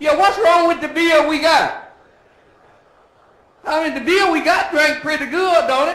Yeah, what's wrong with the beer we got? I mean, the beer we got drank pretty good, don't it?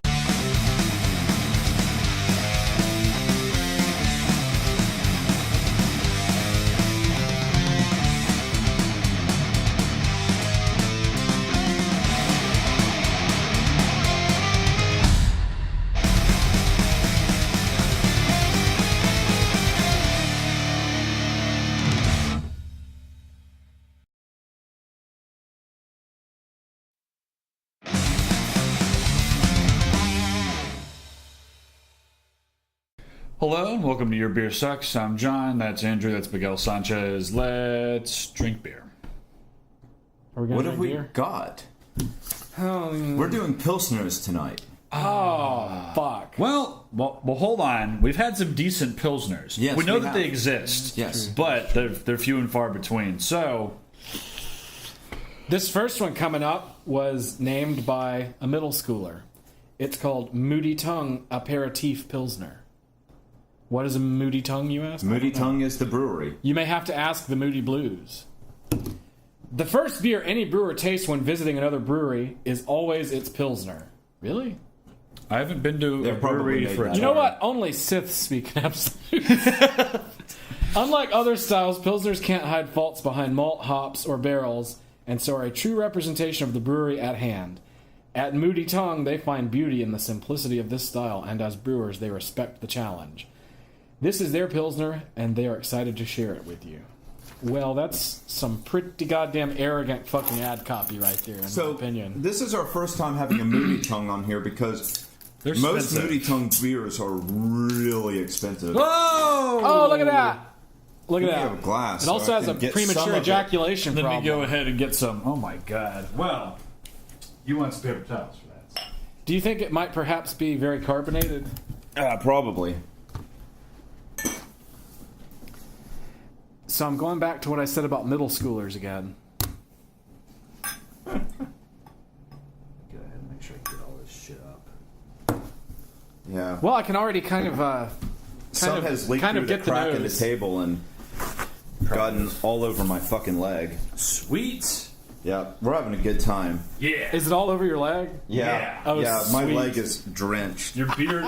Hello, and welcome to Your Beer Sucks. I'm John, that's Andrew, that's Miguel Sanchez. Let's drink beer. What have we got? We're doing Pilsners tonight. Oh, fuck. Well, hold on. We've had some decent Pilsners. Yes, we know we that have. they exist. Yes. But they're few and far between. So, This first one coming up was named by a middle schooler. It's called Moody Tongue Aperitif Pilsner. What is a Moody Tongue, you ask? Moody Tongue is the brewery. You may have to ask the Moody Blues. The first beer any brewer tastes when visiting another brewery is always its Pilsner. Really? I haven't been to They're a brewery probably for made a that You know what? Only Siths speak in absolutes. Unlike other styles, Pilsners can't hide faults behind malt, hops, or barrels, and so are a true representation of the brewery at hand. At Moody Tongue, they find beauty in the simplicity of this style, and as brewers, they respect the challenge. This is their Pilsner, and they are excited to share it with you. Well, that's some pretty goddamn arrogant fucking ad copy right there, in my opinion. This is our first time having a Moody Tongue on here because They're most expensive. Moody Tongue beers are really expensive. Whoa! Oh, look at that! Look at We that. have a glass. It so also I has a can get premature some of it. ejaculation Let problem. me go ahead and get some. Oh my god. Well, you want some paper towels for that. Do you think it might perhaps be very carbonated? Probably. So I'm going back to what I said about middle schoolers again. Go ahead and make sure I get all this shit up. Yeah. Well, I can already kind of Some has leaked kind through of the get the crack in the nose. table and gotten all over my fucking leg. Sweet. Yeah, we're having a good time. Yeah. Is it all over your leg? Yeah. Oh, yeah, my sweet. leg is drenched. Your beer,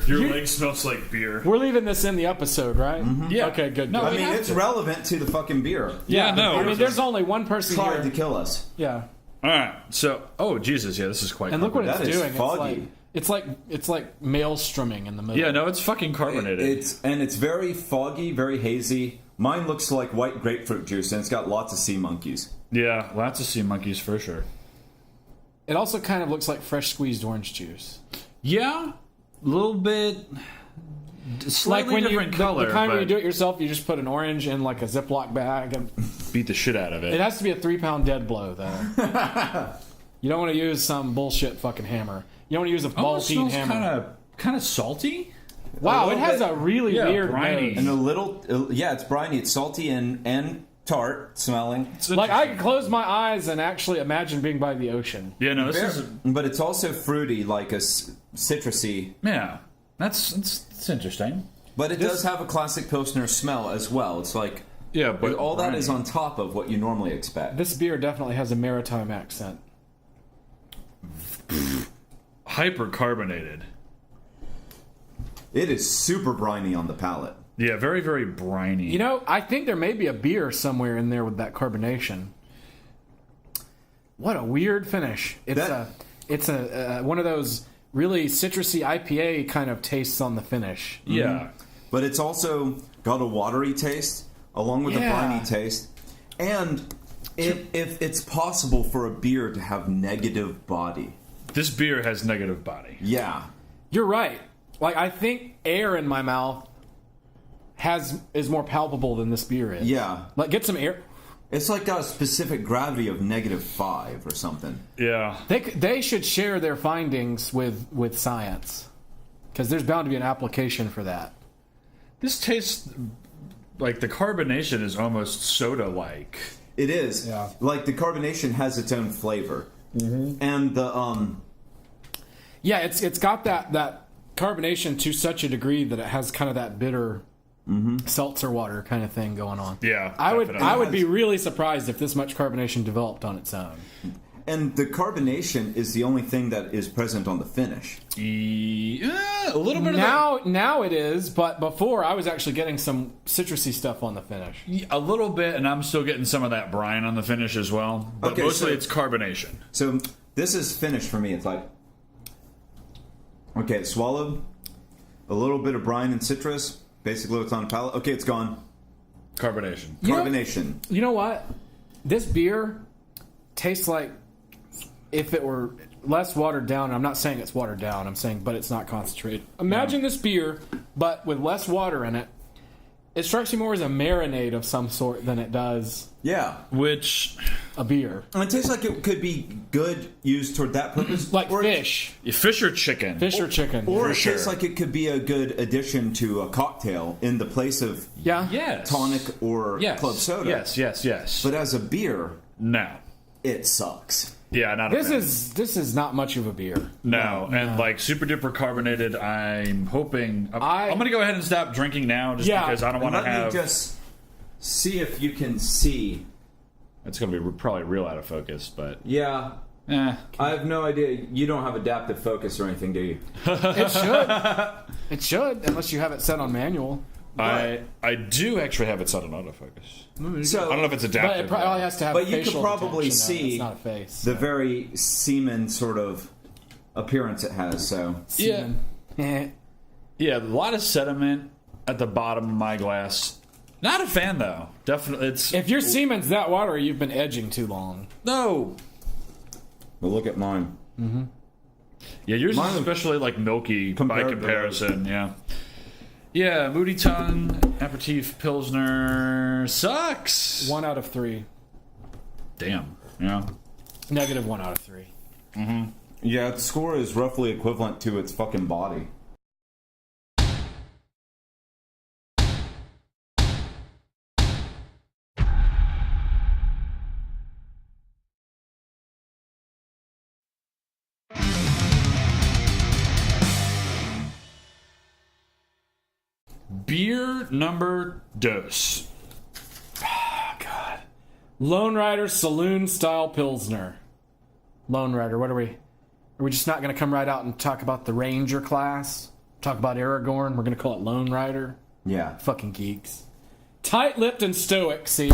your leg smells like beer. We're leaving this in the episode, right? Yeah. Okay, good. No, good. I mean, it's relevant to the fucking beer. Yeah, no. I mean, there's only one person Tried here. to kill us. Yeah, All right. So, oh Jesus, yeah, this is quite. and look what it's That is doing. foggy. It's like maelstroming in the middle. Yeah, no, it's fucking carbonated. It's very foggy, very hazy. Mine looks like white grapefruit juice, and it's got lots of sea monkeys. Yeah, lots of sea monkeys for sure. It also kind of looks like fresh squeezed orange juice. Yeah, a little bit. Slightly Like when different you color, the kind but where you do it yourself, you just put an orange in like a Ziploc bag. And beat the shit out of it. it has to be a 3-pound dead blow, though. You don't want to use some bullshit fucking hammer. You don't want to use a ball Almost peen smells hammer. kind of salty. Wow, a it little has bit- a really yeah, weird briny. nose. And a little, yeah, it's briny. It's salty and tart smelling. Like I can close my eyes and actually imagine being by the ocean. Yeah, no, this is But it's also fruity, like a citrusy. yeah. That's interesting. But it does have a classic Pilsner smell as well. It's like Yeah, but all that is on top of what you normally expect. This beer definitely has a maritime accent. hyper carbonated. It is super briny on the palate. Yeah, very very briny. You know, I think there may be a beer somewhere in there with that carbonation. What a weird finish! It's a one of those really citrusy IPA kind of tastes on the finish. yeah. But it's also got a watery taste along with a Yeah. briny taste. And if it's possible for a beer to have negative body. This beer has negative body. Yeah. You're right. Like I think air in my mouth is more palpable than this beer is. Yeah. Like get some air. It's like got a specific gravity of -5 or something. Yeah. They should share their findings with science, because there's bound to be an application for that. This tastes like the carbonation is almost soda-like. It is. Yeah. Like the carbonation has its own flavor. And the Yeah, it's got that carbonation to such a degree that it has kind of that bitter seltzer water kind of thing going on. Yeah, I would definitely. be really surprised if this much carbonation developed on its own. And the carbonation is the only thing that is present on the finish. A little bit of Now it is, but before I was actually getting some citrusy stuff on the finish. a little bit, and I'm still getting some of that brine on the finish as well. But Okay, mostly so- it's carbonation. So this is finished for me. It's like, okay, it's swallowed. A little bit of brine and citrus. Basically, what's on the palate. Okay, it's gone. Carbonation. You know- Carbonation. You know what? This beer tastes like if it were less watered down. I'm not saying it's watered down. I'm saying, but it's not concentrated. Imagine this beer, but with less water in it. It strikes me more as a marinade of some sort than it does Yeah. Which, a beer. And it tastes like it could be good used toward that purpose. Like or fish. fish or chicken? Fish or chicken. Or For it tastes sure. like it could be a good addition to a cocktail in the place of Yeah. Yes. tonic or Yes. club soda. Yes. But as a beer, No. it sucks. Yeah, not a This fan. is not much of a beer. No, and like super duper carbonated. I'm hoping. I'm going to go ahead and stop drinking now, just Yeah. because I don't want to Let have. me just see if you can see. It's going to be probably real out of focus, but Yeah. I have no idea. You don't have adaptive focus or anything, do you? It should. It should, unless you have it set on manual. I do actually have it set on autofocus. So I don't know if it's But adaptive. it probably has to have But you could facial probably detection, though. see It's not a face. the very semen sort of appearance it has. So Yeah. Semen. Yeah, a lot of sediment at the bottom of my glass. Not a fan though. Definitely, it's If your semen's that watery, you've been edging too long. no. well, look at mine. Yeah, yours Mine is is especially like milky by compared to comparison. Yeah. Yeah, Moody Tongue Aperitif Pilsner sucks. 1 out of 3. Damn. Yeah. Negative 1 out of 3. Yeah, its score is roughly equivalent to its fucking body. Beer number dos. Lone Rider Saloon Style Pilsner. Lone Rider, what are we? Are we just not going to come right out and talk about the Ranger class? Talk about Aragorn? We're going to call it Lone Rider? Yeah. Fucking geeks. Tight-lipped and stoic, see?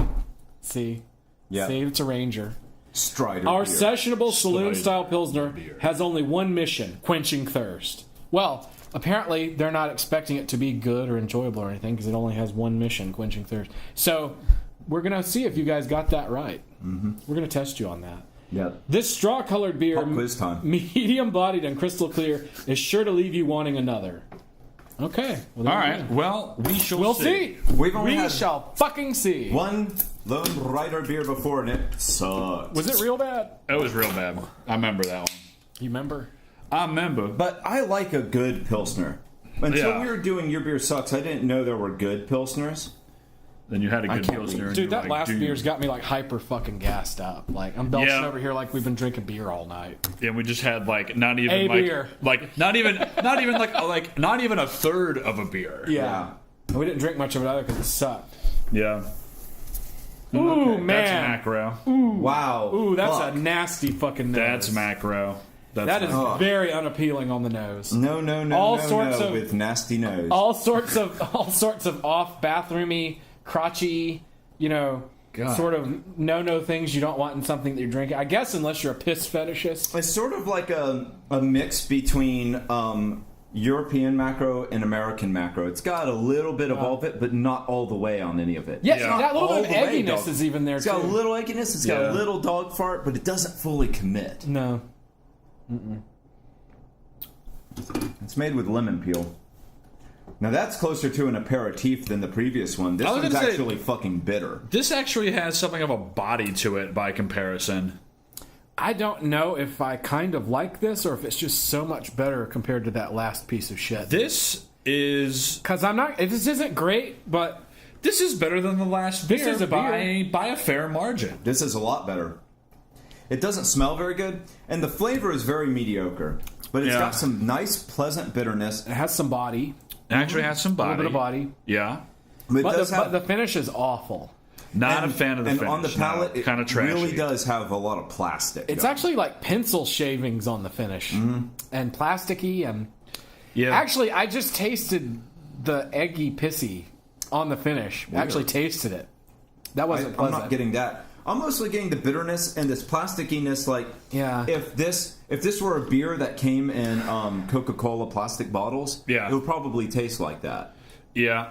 Yeah. See, it's a Ranger. Strider. Our beer. sessionable Strider saloon-style Pilsner beer. has only one mission, quenching thirst. Well, apparently they're not expecting it to be good or enjoyable or anything because it only has one mission, quenching thirst. So we're going to see if you guys got that right. Mm-hmm. We're going to test you on that. Yeah. This straw-colored beer, Pop quiz time. medium-bodied and crystal clear, is sure to leave you wanting another. Okay. Well, there All you right. go. Well, we shall We'll see. We've only We had shall fucking see. one Lone Rider beer before, and it sucked. Was it real bad? It was real bad. I remember that one. You remember? I remember. But I like a good Pilsner. Until Yeah. we were doing Your Beer Sucks, I didn't know there were good Pilsners. Then you had a good can't Pilsner. read. and Dude, you were that like, last dude. beer's got me like hyper fucking gassed up. Like I'm belching Yeah. over here like we've been drinking beer all night. And we just had like not even A like beer. like not even not even a third of a beer. Yeah. And we didn't drink much of it either because it sucked. Yeah. Ooh That's man, macro. Wow. ooh that's Fuck. a nasty fucking nose. That's macro. That's That is macro. very unappealing on the nose. No, no, no, All no, sorts no, of- with nasty nose. All sorts of off bathroomy, crotchy, God. sort of no things you don't want in something that you're drinking. I guess unless you're a piss fetishist. It's sort of like a mix between European macro and American macro. It's got a little bit of all of it, but not all the way on any of it. Yeah, Yeah. that little All bit of the way, egginess dog. is even there It's too. got a little egginess. It's got Yeah. a little dog fart, but it doesn't fully commit. No. It's made with lemon peel. Now that's closer to an aperitif than the previous one. This I was one's gonna say- actually fucking bitter. This actually has something of a body to it by comparison. I don't know if I kind of like this or if it's just so much better compared to that last piece of shit. This is Because this isn't great, but better than the last This beer is a by a fair margin. This is a lot better. It doesn't smell very good, and the flavor is very mediocre. But it's Yeah. got some nice, pleasant bitterness. it has some body. It actually has some A body. little bit of body. Yeah. But it But does have the finish is awful. Not a fan of the and finish. on the palate, it kind of trashy. really does have a lot of plastic. It's going. actually like pencil shavings on the finish, and plasticky. And Yeah. actually, I just tasted the eggy pissy on the finish. Actually, tasted it. That wasn't I'm pleasant. not getting that. I'm mostly getting the bitterness and this plasticiness. Like, Yeah. if this were a beer that came in Coca-Cola plastic bottles, Yeah. it would probably taste like that. Yeah.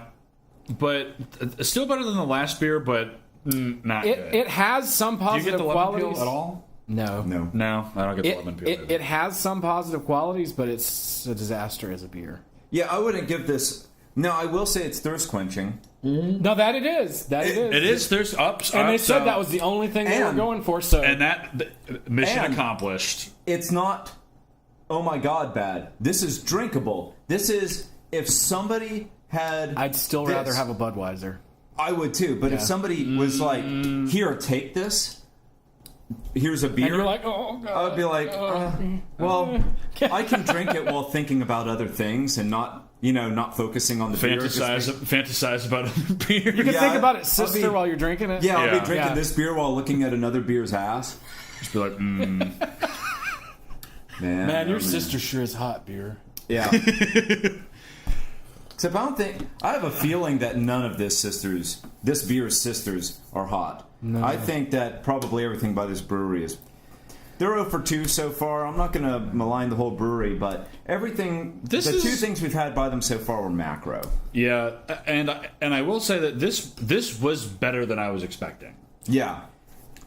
But still better than the last beer, but not good. It has some Do you positive get the lemon qualities peel at all? No. No, I don't get the lemon peel. either. It has some positive qualities, but it's a disaster as a beer. Yeah, I wouldn't give this. No, I will say it's thirst quenching. No, that it is. That it is. It is. There's ups, And they ups, said downs. that was the only thing they were And- going for. So and mission And- accomplished. It's not, oh my god, bad. This is drinkable. This is, if somebody had. I'd still this, rather have a Budweiser. I would too, but if somebody was like, here, take this. Here's a beer. And you're like, oh god. I would be like, well, I can drink it while thinking about other things and not, not focusing on the beer. Just Fantasize about a beer. You can Yeah, think about I'll it, sister, be- while you're drinking it. Yeah, I'll Yeah. be drinking Yeah. this beer while looking at another beer's ass. Just be like, Man, your sister sure is hot, beer. Yeah. Except I have a feeling that none of this beer's sisters are hot. No. I think that probably everything by this brewery is. They're 0 for 2 so far. I'm not going to malign the whole brewery, but everything. The two things we've had by them so far were macro. yeah, and I will say that this was better than I was expecting. Yeah.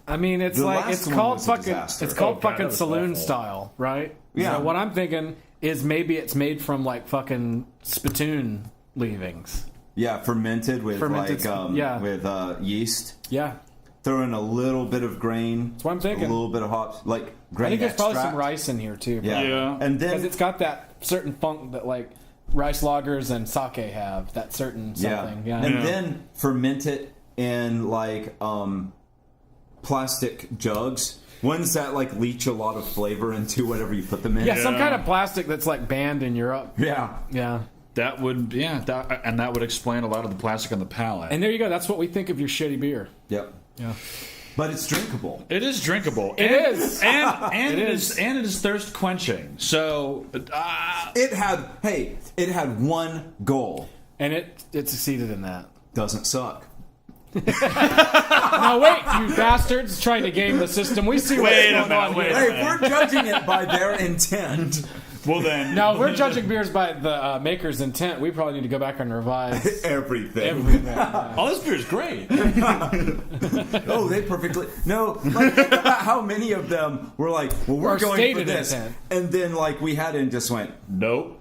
I mean, it's The like last it's one called was a fucking disaster. it's called Oh, God, that fucking was saloon awful. style, right? Yeah. So what I'm thinking is maybe it's made from like fucking spittoon leavings. Yeah, fermented with Fermented, with yeast. Yeah. Throw in a little bit of grain. That's what I'm thinking. A little bit of hops, like grain I think there's probably some extract. rice in here too. Yeah. Yeah. And Because then it's got that certain funk that like rice lagers and sake have. That certain something. Yeah. And Yeah. then ferment it in like plastic jugs. Ones that like leach a lot of flavor into whatever you put them in. Yeah, some kind of plastic that's like banned in Europe. Yeah. Yeah. That would that would explain a lot of the plastic on the palate. And there you go. That's what we think of your shitty beer. Yep. Yeah. But it's drinkable. it is drinkable. It is. and It it is. is and it is thirst quenching. So It had one goal. And it succeeded in that. Doesn't suck. Now wait, you bastards trying to game the system. We see what's Wait a going on minute, here. wait a Hey, we're judging it by their intent. well then Now, if we're judging beers by the maker's intent, we probably need to go back and revise Everything. everything. oh, this beer is great. Oh, they perfectly. No, like, think about how many of them were like, well, we're Or going for stated this. intent. And then, like, we had it and just went. Nope.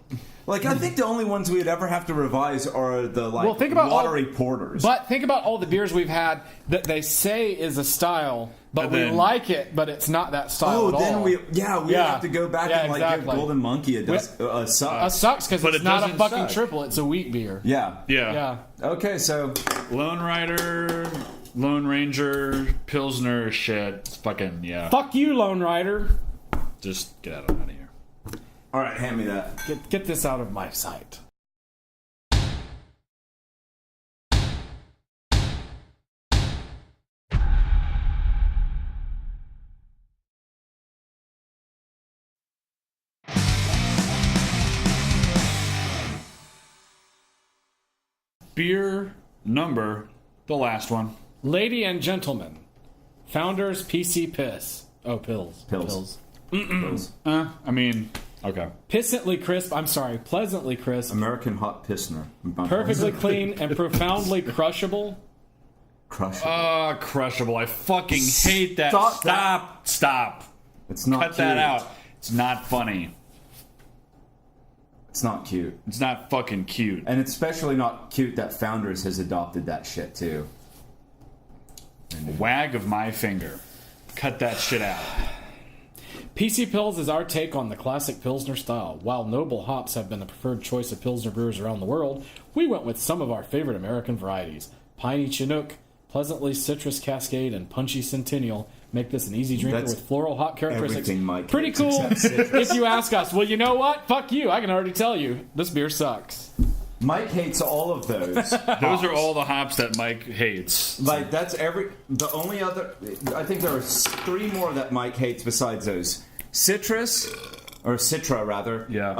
Like, I think the only ones we'd ever have to revise are the, like, Well, think about all- watery porters. But think about all the beers we've had that they say is a style, but And we then- like it, but it's not that style at then all. we Yeah. have to go back Yeah, and, like, give exactly. Golden Monkey a suck. Sucks because But it's it not a doesn't fucking suck. triple. It's a wheat beer. Yeah. Yeah. Yeah. Okay, so Lone Rider, Lone Ranger, Pilsner shit. It's fucking Fuck you, Lone Rider. Just get out of here. all right, hand me that. Get this out of my sight. Beer number, the last one. Lady and gentlemen, Founders PC Piss. Oh, pills. Pills. I mean, okay. Pissantly crisp. I'm sorry, pleasantly crisp. American Hot Pissner. Perfectly clean and profoundly crushable. Crush. Crushable. I fucking hate that. Stop Stop. It's not Cut that cute. out. It's not funny. It's not cute. It's not fucking cute. And it's especially not cute that Founders has adopted that shit, too. Wag of my finger. Cut that shit out. PC Pils is our take on the classic Pilsner style. While noble hops have been the preferred choice of Pilsner brewers around the world, we went with some of our favorite American varieties. Piney Chinook, pleasantly citrus Cascade, and punchy Centennial make this an easy drinker That's with floral hop characteristics. everything Mike Pretty hates cool except citrus. if you ask us. Well, you know what? Fuck you. I can already tell you. This beer sucks. Mike hates all of those. Those are all the hops that Mike hates. Like, that's the only other... I think there are 3 more that Mike hates besides those. Citrus, or Citra, rather. Yeah.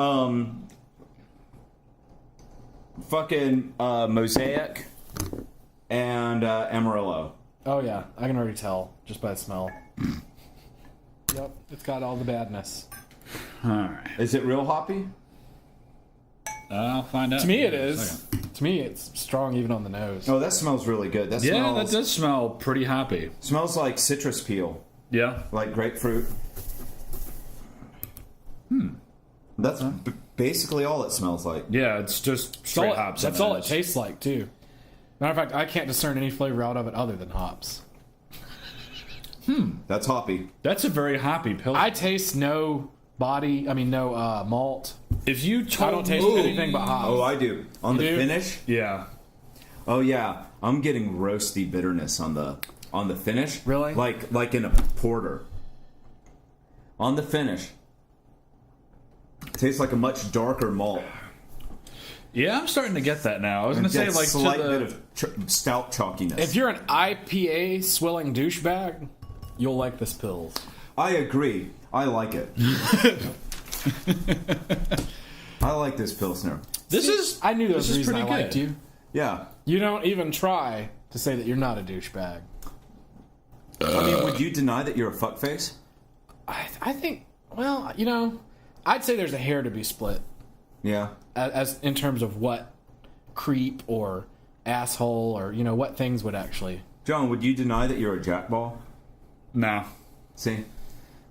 Fucking Mosaic, and Amarillo. Oh yeah, I can already tell just by the smell. Yep, it's got all the badness. All right. Is it real hoppy? I'll find out. To me, it in a is. second. To me, it's strong even on the nose. Oh, that smells really good. That Yeah, smells, that does smell pretty hoppy. smells like citrus peel, Yeah. like grapefruit. That's basically all it smells like. Yeah, it's just That's straight all, hops. that's on all the it nose. tastes like too. Matter of fact, I can't discern any flavor out of it other than hops. That's hoppy. That's a very hoppy pill. I taste no malt. If you told I don't taste me, anything but hops. Oh, I do. On the do? finish? Yeah. Oh yeah, I'm getting roasty bitterness on the finish. Really? Like in a porter. On the finish. Tastes like a much darker malt. Yeah, I'm starting to get that now. I was going to say, That like, slight to the, bit of stout chalkiness. If you're an IPA swilling douchebag, you'll like this pills. I agree. I like it. I like this Pilsner. this is. I knew there this was a is reason I pretty liked good. you. Yeah. You don't even try to say that you're not a douchebag. I mean, would you deny that you're a fuckface? I think, well, I'd say there's a hair to be split Yeah. as in terms of what creep or asshole or what things would actually. John, would you deny that you're a jackball? No. See?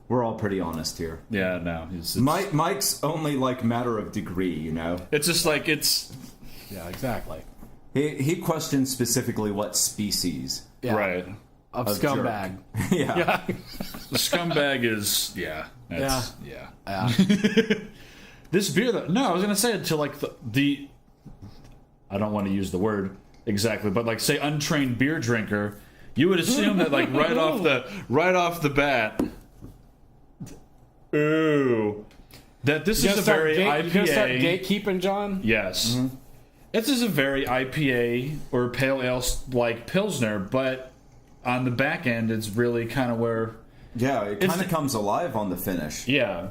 We're all pretty honest here. Yeah, no. It's Mike's only like matter of degree, it's just like it's Yeah, exactly. He questions specifically what species. Yeah, right. of Of scumbag. Yeah. Yeah. The scumbag is that's, yeah. Yeah. This beer, though, no, I was gonna say it to like the I don't want to use the word exactly, but like say untrained beer drinker, you would assume that like right off the bat, ooh, that this is a very You gonna start IPA. gatekeeping, John? Yes, this is a very IPA or pale ale like pilsner, but on the back end, it's really kind of where Yeah, it kind of comes alive on the finish. yeah.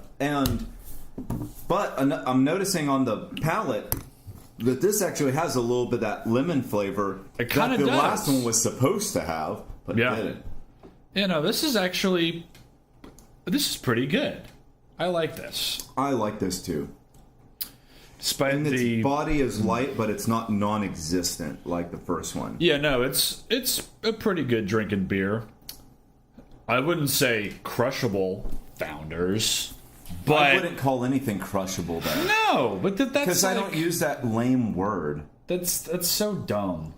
But I'm noticing on the palate that this actually has a little bit of that lemon flavor It kinda that the does. last one was supposed to have, but Yeah. didn't. This is pretty good. I like this. I like this too. Despite And its the body is light, but it's not non-existent like the first one. yeah, no, it's a pretty good drinking beer. I wouldn't say crushable Founders, but I wouldn't call anything crushable though, no, but that's because I like, don't use that lame word. that's so dumb.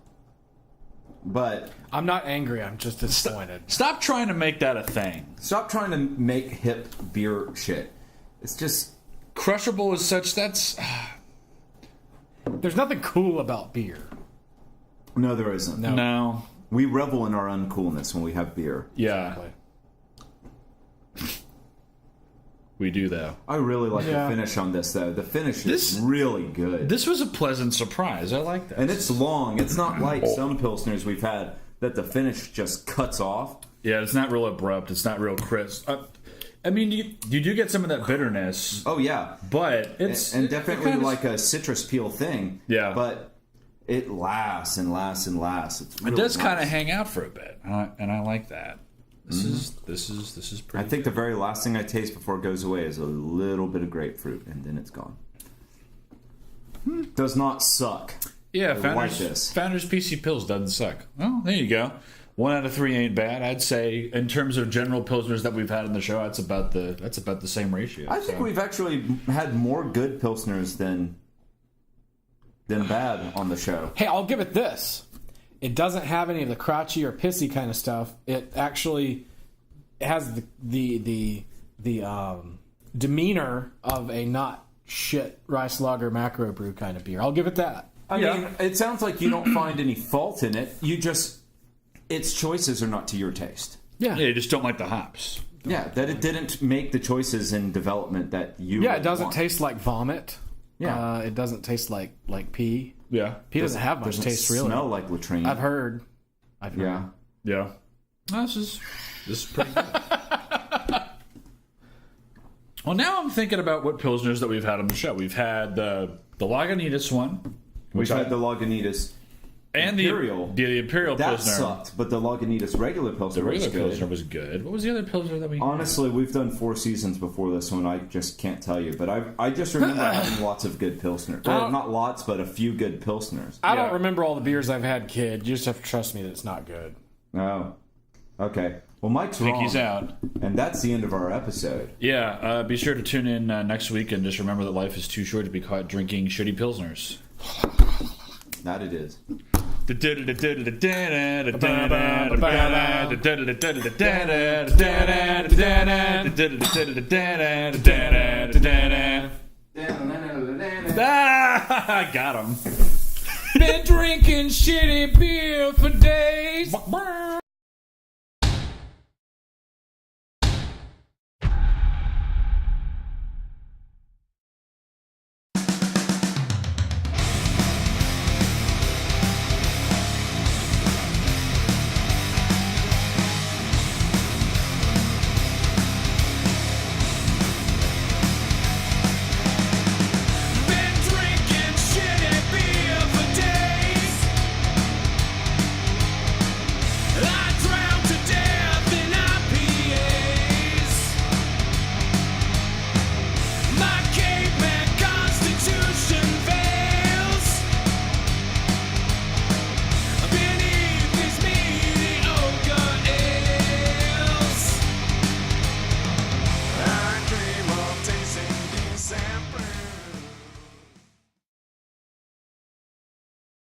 But I'm not angry. I'm just disappointed. Stop trying to make that a thing. stop trying to make hip beer shit. It's just Crushable is such that's There's nothing cool about beer. no, there isn't. No. no. We revel in our uncoolness when we have beer. Yeah, Exactly. we do though. I really like Yeah. the finish on this though. The finish This- is really good. This was a pleasant surprise. I like that. And it's long. It's not like some Pilsners we've had that the finish just cuts off. Yeah, it's not real abrupt. It's not real crisp. I mean, you do get some of that bitterness, Oh, yeah. but it's And it definitely kinda- like a citrus peel thing. Yeah. But it lasts and lasts and lasts. It's It really does kind of nice. hang out for a bit, and I like that. This is pretty. I think the very last thing I taste before it goes away is a little bit of grapefruit, and then it's gone. Does not suck. yeah, like Founders this. Founders PC Pills doesn't suck. Well, there you go. 1 out of 3 ain't bad. I'd say in terms of general pilsners that we've had in the show, that's about the same ratio. I think so. we've actually had more good Pilsners than bad on the show. Hey, I'll give it this. It doesn't have any of the crotchy or pissy kind of stuff. It actually has the demeanor of a not shit rice lager macro brew kind of beer. I'll give it that. I mean, it sounds like you don't find any fault in it. You just, its choices are not to your taste. Yeah, you just don't like the hops. Yeah, that it didn't make the choices in development that you Yeah, would it doesn't want. taste like vomit. Yeah. It doesn't taste like pee. Yeah. Pee doesn't have much Doesn't taste, really. smell like latrine. I've heard. Yeah. Yeah. This is pretty good. Well, now I'm thinking about what Pilsners that we've had on the show. We've had the Lagunitas one. We've had the Lagunitas and Imperial. The Imperial That Pilsner. sucked, but the Lagunitas regular Pilsner The regular was good. Pilsner was good. What was the other Pilsner that we Honestly, we've done 4 seasons before this one. I just can't tell you, but I just remember having lots of good Pilsner. Or not lots, but a few good Pilsners. I don't Yeah. remember all the beers I've had, kid. You just have to trust me that it's not good. Oh. Okay. Well, Mike's wrong. Pinky's out. And that's the end of our episode. Yeah, be sure to tune in next week and just remember that life is too short to be caught drinking shitty Pilsners. That it is. I got him. Been drinking shitty beer for days.